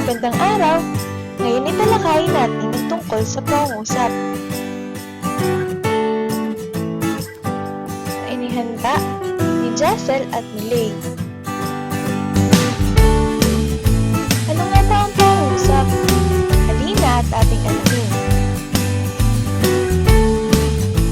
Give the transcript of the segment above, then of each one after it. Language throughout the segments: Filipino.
Magandang araw! Ngayon italakayin natin ang tungkol sa pangungusap. Inihanda ni Jassel at ni Lay. Ano nga ba ang pangungusap? Halina at ating alamin.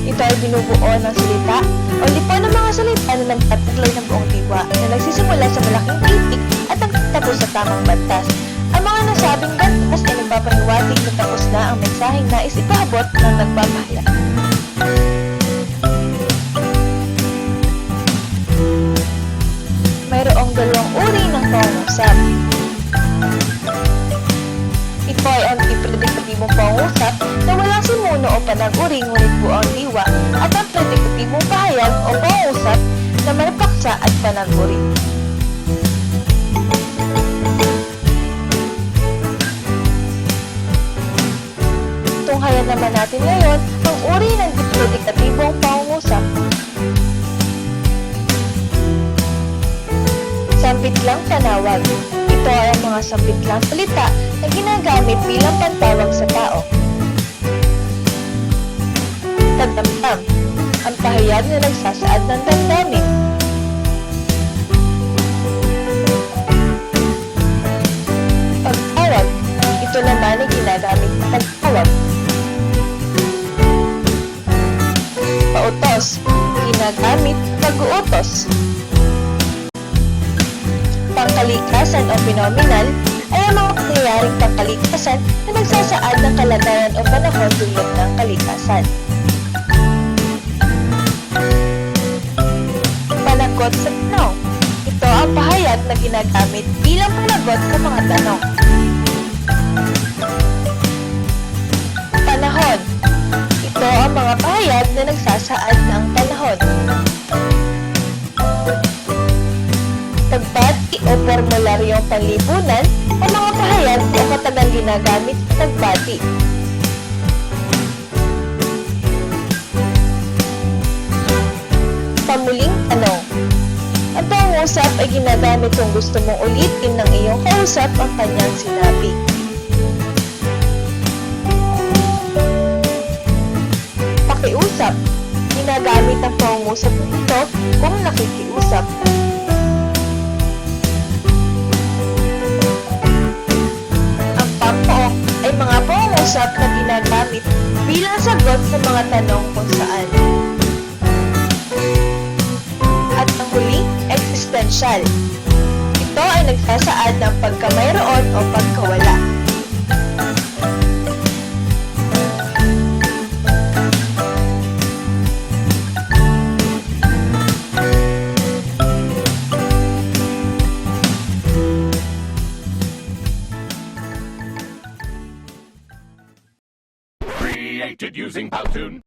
Ito ay binubuo ng salita o lipo ng mga salita na nagtataglay ng buong diwa na nagsisimula sa malaking titik at nagtatapos sa tamang bantas. Ang mga nasabing bantas ay nagpapahiwatig na tapos na ang mensaheng nais ipaabot ng nagpapahayag. Mayroong dalawang uri ng pangungusap. Ito ay anti-predikatibong pangungusap na walang simuno o panag-uri ngunit buong diwa at ang predikatibong pahayag o pangungusap na may paksa at panag-uri. Tunghayan naman natin ngayon ang uri ng predikatibong pangungusap. Sambitlang panawag. Ito ay ang mga sambitlang salita na ginagamit bilang pantawag sa tao. Tagdamdam. Ang pahayag na nagsasaad ng damdamin. Pagtawag. Ito naman ay ginagamit sa pagtawag. Pautos. Ginagamit pag-uutos. Pangkalikasan o phenomenal ay ang mga pangyayaring pangkalikasan na nagsasaad ng kalagayan o panahon dulot ng kalikasan. Panagot sa tanong. Ito ang pahayag na ginagamit bilang panagot sa mga tanong. Panahon. Ito ang mga pahayag na nagsasaad ng panahon. Tagbati o formularyong panlipunan o mga pahayag o katagang ginagamit sa tagbati. Pamuling tanong. Ang pangungusap ay ginagamit kung gusto mong ulitin ng iyong kausap ang kanyang sinabi. Pakiusap. Ginagamit ang pangungusap nito kung nakikiusap. Ay mga pangungusap na ginagamit bilang sagot sa mga tanong kung saan. At ang huli, existential. Ito ay nagsasaad ng pagkamayroon o pagkawala. Created using Powtoon.